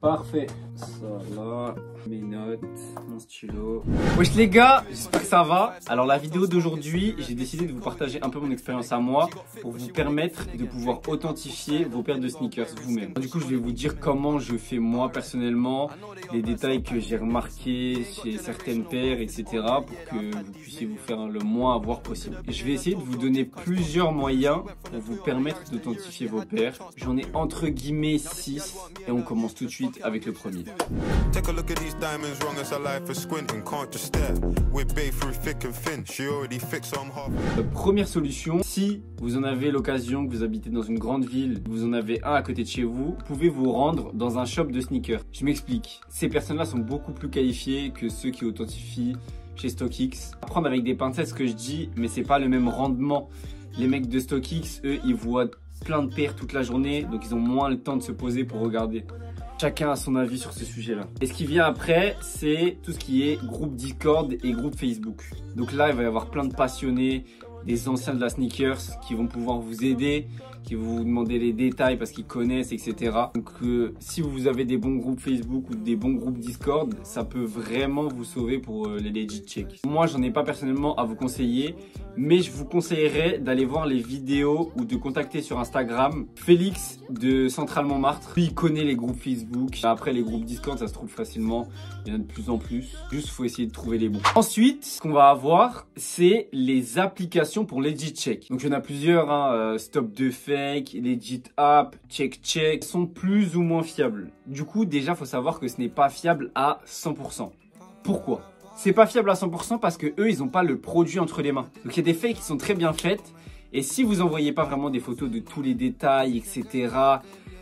Parfait. Ça là, mes notes, mon stylo. Wesh les gars, j'espère que ça va. Alors la vidéo d'aujourd'hui, j'ai décidé de vous partager un peu mon expérience à moi pour vous permettre de pouvoir authentifier vos paires de sneakers vous-même. Du coup, je vais vous dire comment je fais moi personnellement, les détails que j'ai remarqués chez certaines paires, etc. pour que vous puissiez vous faire le moins avoir possible. Et je vais essayer de vous donner plusieurs moyens pour vous permettre d'authentifier vos paires. J'en ai entre guillemets 6 et on commence tout de suite avec le premier. Première solution, si vous en avez l'occasion, que vous habitez dans une grande ville, vous en avez un à côté de chez vous, vous pouvez vous rendre dans un shop de sneakers. Je m'explique, ces personnes-là sont beaucoup plus qualifiées que ceux qui authentifient chez StockX. À prendre avec des pincettes ce que je dis, mais c'est pas le même rendement. Les mecs de StockX, eux, ils voient plein de paires toute la journée, donc ils ont moins le temps de se poser pour regarder. Chacun a son avis sur ce sujet-là. Et ce qui vient après, c'est tout ce qui est groupe Discord et groupe Facebook. Donc là, il va y avoir plein de passionnés, des anciens de la sneakers qui vont pouvoir vous aider, qui vont vous demander les détails parce qu'ils connaissent, etc. Donc si vous avez des bons groupes Facebook ou des bons groupes Discord, ça peut vraiment vous sauver pour les legit checks. Moi, j'en ai pas personnellement à vous conseiller, mais je vous conseillerais d'aller voir les vidéos ou de contacter sur Instagram Félix de Central Montmartre. Lui, il connaît les groupes Facebook. Après, les groupes Discord, ça se trouve facilement. Il y en a de plus en plus. Juste, faut essayer de trouver les bons. Ensuite, ce qu'on va avoir, c'est les applications pour legit check. Donc, il y en a plusieurs, hein, Stop de Fake, Legit App, Check, sont plus ou moins fiables. Du coup, déjà, faut savoir que ce n'est pas fiable à 100%. Pourquoi ? C'est pas fiable à 100% parce que eux, ils n'ont pas le produit entre les mains. Donc, il y a des fakes qui sont très bien faites. Et si vous envoyez pas vraiment des photos de tous les détails, etc.,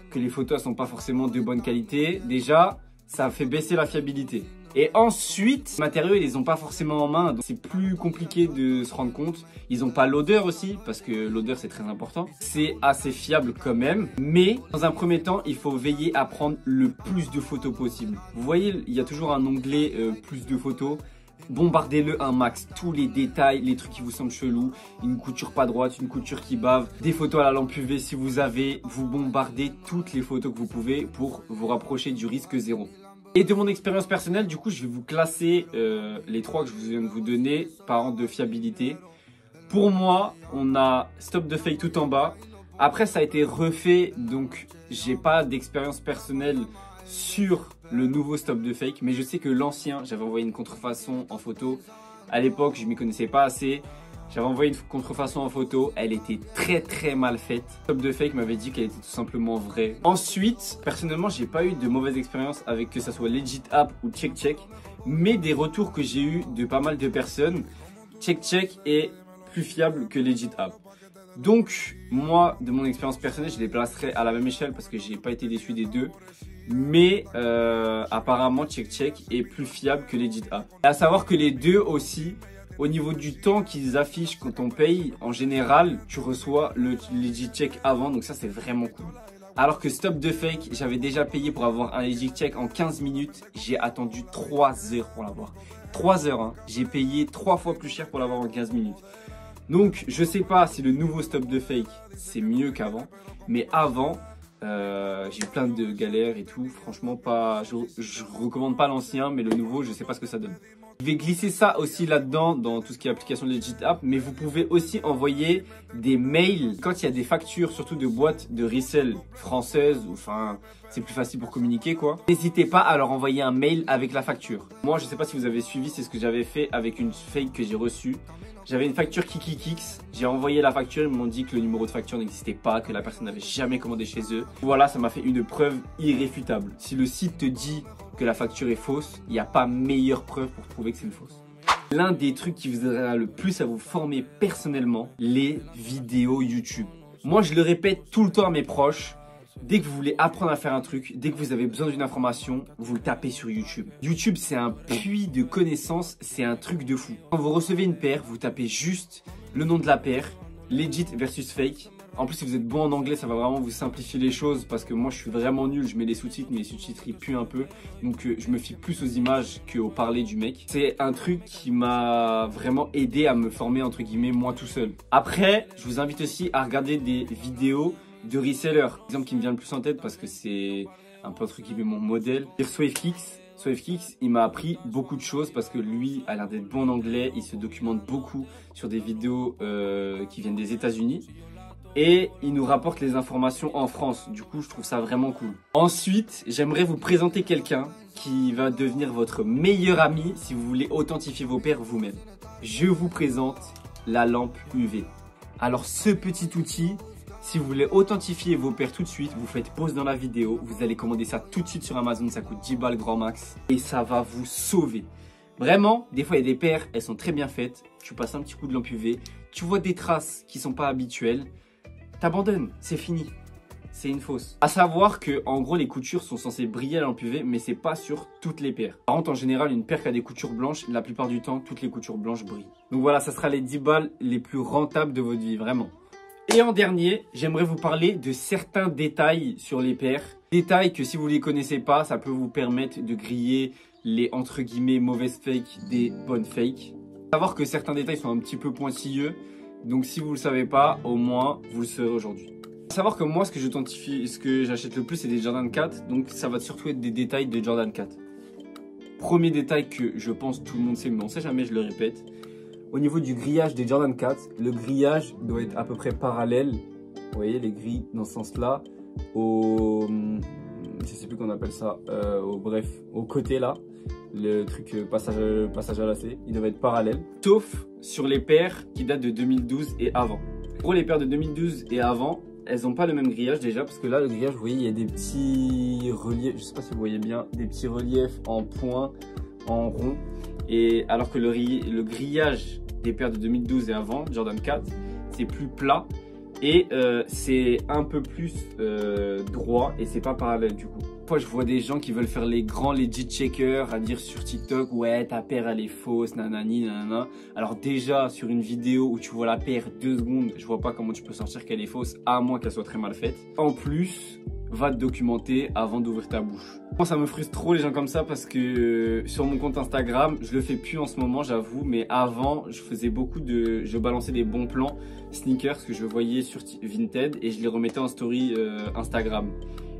que les photos ne sont pas forcément de bonne qualité, déjà, ça fait baisser la fiabilité. Et ensuite, les matériaux, ils les ont pas forcément en main, donc c'est plus compliqué de se rendre compte. Ils ont pas l'odeur aussi, parce que l'odeur c'est très important. C'est assez fiable quand même, mais dans un premier temps, il faut veiller à prendre le plus de photos possible. Vous voyez, il y a toujours un onglet plus de photos. Bombardez-le un max, tous les détails, les trucs qui vous semblent chelous, une couture pas droite, une couture qui bave, des photos à la lampe UV si vous avez, vous bombardez toutes les photos que vous pouvez pour vous rapprocher du risque zéro. Et de mon expérience personnelle, du coup, je vais vous classer les 3 que je viens de vous donner par ordre de fiabilité. Pour moi, on a Stop de Fake tout en bas. Après, ça a été refait, donc j'ai pas d'expérience personnelle sur le nouveau Stop de Fake, mais je sais que l'ancien, j'avais envoyé une contrefaçon en photo. À l'époque, je m'y connaissais pas assez. J'avais envoyé une contrefaçon en photo, elle était très mal faite. Stop de Fake m'avait dit qu'elle était tout simplement vraie. Ensuite, personnellement, j'ai pas eu de mauvaise expérience avec que ça soit Legit App ou Check, mais des retours que j'ai eu de pas mal de personnes, Check est plus fiable que Legit App. Donc, moi, de mon expérience personnelle, je les placerai à la même échelle parce que j'ai pas été déçu des deux. Mais apparemment, Check est plus fiable que Legit App. Et à savoir que les deux aussi, au niveau du temps qu'ils affichent quand on paye, en général, tu reçois le Legit Check avant. Donc ça, c'est vraiment cool. Alors que Stop de Fake, j'avais déjà payé pour avoir un Legit Check en 15 minutes. J'ai attendu 3 heures pour l'avoir. 3 heures, hein. J'ai payé 3 fois plus cher pour l'avoir en 15 minutes. Donc, je sais pas si le nouveau Stop de Fake, c'est mieux qu'avant. Mais avant, j'ai eu plein de galères et tout. Franchement, pas, je recommande pas l'ancien, mais le nouveau, je sais pas ce que ça donne. Je vais glisser ça aussi là-dedans, dans tout ce qui est application Legit App, mais vous pouvez aussi envoyer des mails quand il y a des factures, surtout de boîtes de resell françaises, enfin, c'est plus facile pour communiquer quoi. N'hésitez pas à leur envoyer un mail avec la facture. Moi, je sais pas si vous avez suivi, c'est ce que j'avais fait avec une fake que j'ai reçue. J'avais une facture KikiKix, j'ai envoyé la facture, ils m'ont dit que le numéro de facture n'existait pas, que la personne n'avait jamais commandé chez eux. Voilà, ça m'a fait une preuve irréfutable. Si le site te dit que la facture est fausse, il n'y a pas meilleure preuve pour prouver que c'est une fausse. L'un des trucs qui vous aidera le plus à vous former personnellement, les vidéos YouTube. Moi, je le répète tout le temps à mes proches. Dès que vous voulez apprendre à faire un truc, dès que vous avez besoin d'une information, vous le tapez sur YouTube. YouTube, c'est un puits de connaissances, c'est un truc de fou. Quand vous recevez une paire, vous tapez juste le nom de la paire, legit versus fake. En plus, si vous êtes bon en anglais, ça va vraiment vous simplifier les choses parce que moi, je suis vraiment nul. Je mets les sous-titres, mais les sous-titres, ils puent un peu. Donc, je me fie plus aux images qu'au parler du mec. C'est un truc qui m'a vraiment aidé à me former, entre guillemets, moi tout seul. Après, je vous invite aussi à regarder des vidéos de resellers. L'exemple qui me vient le plus en tête parce que c'est un peu entre guillemets mon modèle. SwiftKicks, il m'a appris beaucoup de choses parce que lui a l'air d'être bon en anglais. Il se documente beaucoup sur des vidéos qui viennent des États-Unis. Et il nous rapporte les informations en France. Du coup, je trouve ça vraiment cool. Ensuite, j'aimerais vous présenter quelqu'un qui va devenir votre meilleur ami si vous voulez authentifier vos paires vous-même. Je vous présente la lampe UV. Alors, ce petit outil, si vous voulez authentifier vos paires tout de suite, vous faites pause dans la vidéo. Vous allez commander ça tout de suite sur Amazon. Ça coûte 10 balles grand max. Et ça va vous sauver. Vraiment, des fois, il y a des paires, elles sont très bien faites. Tu passes un petit coup de lampe UV. Tu vois des traces qui ne sont pas habituelles. T'abandonnes, c'est fini, c'est une fausse. À savoir que en gros les coutures sont censées briller à la lampe UV, mais c'est pas sur toutes les paires. Par contre en général une paire qui a des coutures blanches, la plupart du temps toutes les coutures blanches brillent. Donc voilà, ça sera les 10 balles les plus rentables de votre vie, vraiment. Et en dernier, j'aimerais vous parler de certains détails sur les paires. Détails que si vous les connaissez pas, ça peut vous permettre de griller les entre guillemets mauvaises fakes des bonnes fakes. Savoir que certains détails sont un petit peu pointilleux. Donc si vous ne le savez pas, au moins vous le saurez aujourd'hui. Faut savoir que moi ce que j'achète le plus c'est des Jordan 4. Donc ça va surtout être des détails de Jordan 4. Premier détail que je pense tout le monde sait mais on sait jamais, je le répète. Au niveau du grillage des Jordan 4, le grillage doit être à peu près parallèle. Vous voyez les grilles dans ce sens là. Je sais plus qu'on appelle ça. Bref, au côté là. Le truc passage à lacet, il devait être parallèle. Sauf sur les paires qui datent de 2012 et avant. Pour les paires de 2012 et avant, elles n'ont pas le même grillage déjà. Parce que là, le grillage, vous voyez, il y a des petits reliefs. Je sais pas si vous voyez bien. Des petits reliefs en point, en rond. Et alors que le grillage des paires de 2012 et avant, Jordan 4, c'est plus plat. Et c'est un peu plus droit et c'est pas parallèle du coup. Parfois je vois des gens qui veulent faire les grands legit checkers à dire sur TikTok ouais ta paire elle est fausse nanani nanana. Alors déjà sur une vidéo où tu vois la paire 2 secondes, je vois pas comment tu peux sortir qu'elle est fausse à moins qu'elle soit très mal faite. En plus, va te documenter avant d'ouvrir ta bouche. Moi ça me frustre trop les gens comme ça parce que sur mon compte Instagram, je le fais plus en ce moment j'avoue, mais avant je faisais je balançais des bons plans sneakers que je voyais sur Vinted et je les remettais en story Instagram.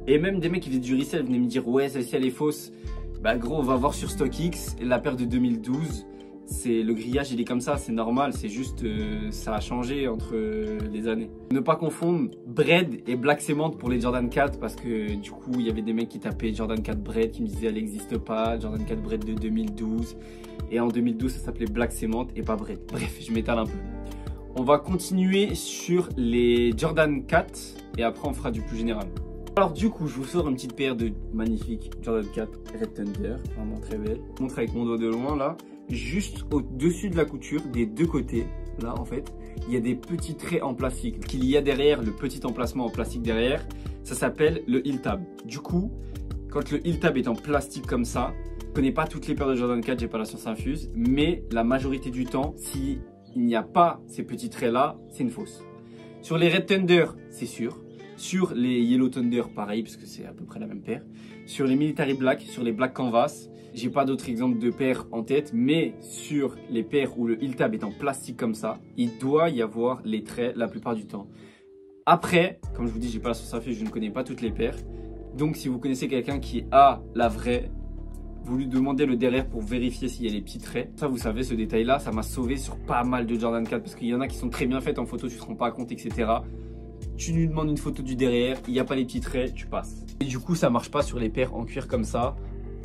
Et même des mecs qui faisaient du resell venaient me dire ouais celle-ci elle est fausse. Bah gros on va voir sur StockX la paire de 2012. Le grillage il est comme ça, c'est normal, c'est juste ça a changé entre les années. Ne pas confondre Bread et Black Cement pour les Jordan 4 parce que du coup il y avait des mecs qui tapaient Jordan 4 Bread qui me disaient elle n'existe pas, Jordan 4 Bread de 2012 et en 2012 ça s'appelait Black Cement et pas Bread. Bref, je m'étale un peu. On va continuer sur les Jordan 4 et après on fera du plus général. Alors du coup je vous sors une petite paire de magnifiques Jordan 4 Red Thunder, vraiment très belle. Je montre avec mon doigt de loin là. Juste au-dessus de la couture, des deux côtés, là en fait, il y a des petits traits en plastique. Qu'il y a derrière, le petit emplacement en plastique derrière, ça s'appelle le heel tab. Du coup, quand le heel tab est en plastique comme ça, je ne connais pas toutes les paires de Jordan 4, j'ai pas la science infuse, mais la majorité du temps, s'il n'y a pas ces petits traits là, c'est une fausse. Sur les Red Thunder, c'est sûr. Sur les Yellow Thunder, pareil, parce que c'est à peu près la même paire. Sur les Military Black, sur les Black Canvas, j'ai pas d'autres exemples de paires en tête, mais sur les paires où le heel tab est en plastique comme ça, il doit y avoir les traits la plupart du temps. Après, comme je vous dis, j'ai pas la source infuse, je ne connais pas toutes les paires. Donc si vous connaissez quelqu'un qui a la vraie, vous lui demandez le derrière pour vérifier s'il y a les petits traits. Ça, vous savez, ce détail-là, ça m'a sauvé sur pas mal de Jordan 4 parce qu'il y en a qui sont très bien faites en photo, tu te rends pas compte, etc. Tu lui demandes une photo du derrière, il n'y a pas les petits traits, tu passes. Et du coup, ça marche pas sur les paires en cuir comme ça.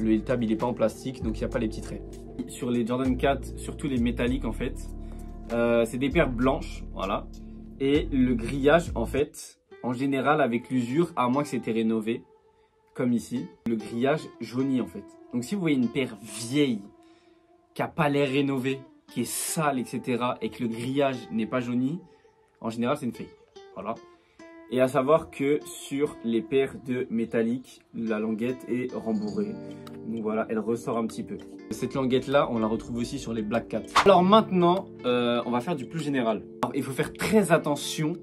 Le heel tab, il n'est pas en plastique, donc il n'y a pas les petits traits. Sur les Jordan 4, surtout les métalliques en fait, c'est des paires blanches, voilà. Et le grillage, en fait, en général avec l'usure, à moins que c'était rénové, comme ici, le grillage jaunit en fait. Donc si vous voyez une paire vieille, qui n'a pas l'air rénovée, qui est sale, etc. et que le grillage n'est pas jauni, en général c'est une fake. Voilà. Et à savoir que sur les paires de métallique, la languette est rembourrée. Donc voilà, elle ressort un petit peu. Cette languette là, on la retrouve aussi sur les Black Cat. Alors maintenant, on va faire du plus général. Alors, il faut faire très attention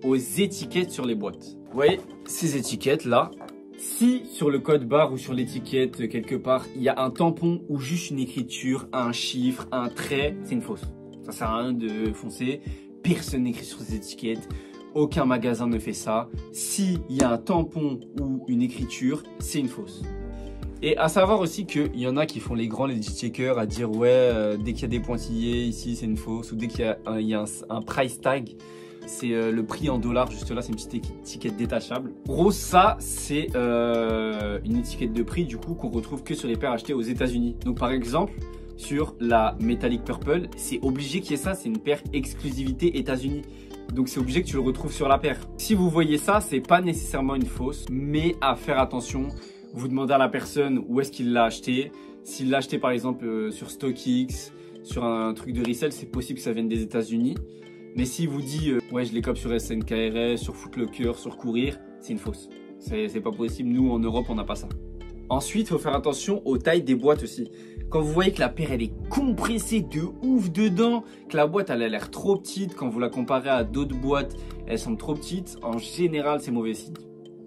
aux étiquettes sur les boîtes. Vous voyez, ces étiquettes là, si sur le code barre ou sur l'étiquette quelque part, il y a un tampon ou juste une écriture, un chiffre, un trait, c'est une fausse. Ça sert à rien de foncer. Personne n'écrit sur ces étiquettes. Aucun magasin ne fait ça. S'il y a un tampon ou une écriture, c'est une fausse. Et à savoir aussi qu'il y en a qui font les grands legit checkers à dire ouais, dès qu'il y a des pointillés ici c'est une fausse, ou dès qu'il y a un price tag, c'est le prix en dollars, juste là c'est une petite étiquette détachable. En gros ça c'est une étiquette de prix du coup qu'on retrouve que sur les paires achetées aux États-Unis. Donc par exemple sur la Metallic Purple, c'est obligé qu'il y ait ça, c'est une paire exclusivité États-Unis. Donc c'est obligé que tu le retrouves sur la paire. Si vous voyez ça, c'est pas nécessairement une fausse, mais à faire attention. Vous demandez à la personne où est-ce qu'il l'a acheté. S'il l'a acheté par exemple sur StockX, sur un truc de resell, c'est possible que ça vienne des États-Unis. Mais s'il vous dit ouais je les cope sur SNKRS, sur Foot Locker, sur Courir, c'est une fausse. C'est pas possible. Nous en Europe on n'a pas ça. Ensuite, il faut faire attention aux tailles des boîtes aussi. Quand vous voyez que la paire elle est compressée de ouf dedans, que la boîte elle a l'air trop petite, quand vous la comparez à d'autres boîtes, elles sont trop petites, en général c'est mauvais signe.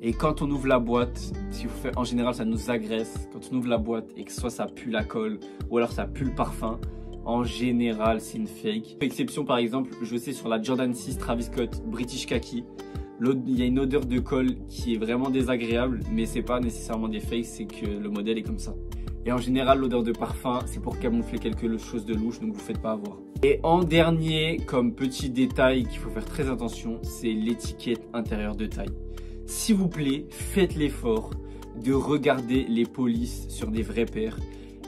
Et quand on ouvre la boîte, si vous faites, en général ça nous agresse. Quand on ouvre la boîte et que soit ça pue la colle ou alors ça pue le parfum, en général c'est une fake. Exception par exemple, je sais sur la Jordan 6 Travis Scott British Khaki, il y a une odeur de colle qui est vraiment désagréable, mais c'est pas nécessairement des fakes, c'est que le modèle est comme ça. Et en général, l'odeur de parfum, c'est pour camoufler quelque chose de louche, donc vous faites pas avoir. Et en dernier, comme petit détail qu'il faut faire très attention, c'est l'étiquette intérieure de taille. S'il vous plaît, faites l'effort de regarder les polices sur des vraies paires.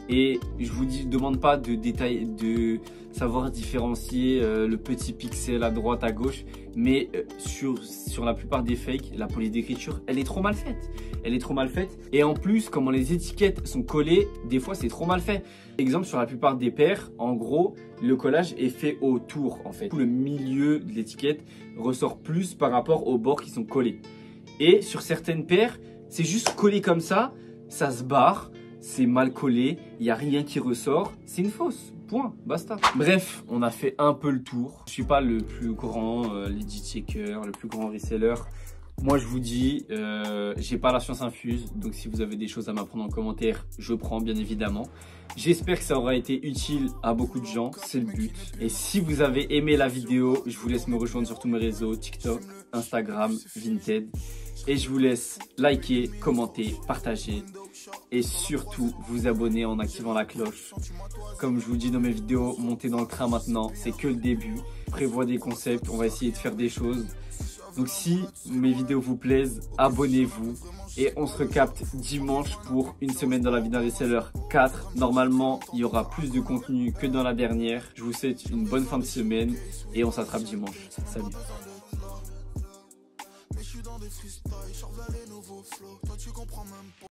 Et je vous demande pas de savoir différencier le petit pixel à droite, à gauche. Mais sur la plupart des fakes, la police d'écriture, elle est trop mal faite. Elle est trop mal faite. Et en plus, comment les étiquettes sont collées, des fois c'est trop mal fait. Exemple, sur la plupart des paires, en gros, le collage est fait autour en fait. Le milieu de l'étiquette ressort plus par rapport aux bords qui sont collés. Et sur certaines paires, c'est juste collé comme ça se barre. C'est mal collé, il n'y a rien qui ressort, c'est une fausse, point, basta. Bref, on a fait un peu le tour. Je suis pas le plus grand legit checker, le plus grand reseller. Moi je vous dis, j'ai pas la science infuse, donc si vous avez des choses à m'apprendre en commentaire, je prends bien évidemment. J'espère que ça aura été utile à beaucoup de gens, c'est le but. Et si vous avez aimé la vidéo, je vous laisse me rejoindre sur tous mes réseaux, TikTok, Instagram, Vinted. Et je vous laisse liker, commenter, partager et surtout vous abonner en activant la cloche. Comme je vous dis dans mes vidéos, montez dans le train maintenant, c'est que le début. Je prévois des concepts, on va essayer de faire des choses. Donc si mes vidéos vous plaisent, abonnez-vous et on se recapte dimanche pour une semaine dans la vie d'un reseller 4. Normalement, il y aura plus de contenu que dans la dernière. Je vous souhaite une bonne fin de semaine et on s'attrape dimanche. Salut. Dans des freestyles, les nouveaux flows, toi tu comprends même pas.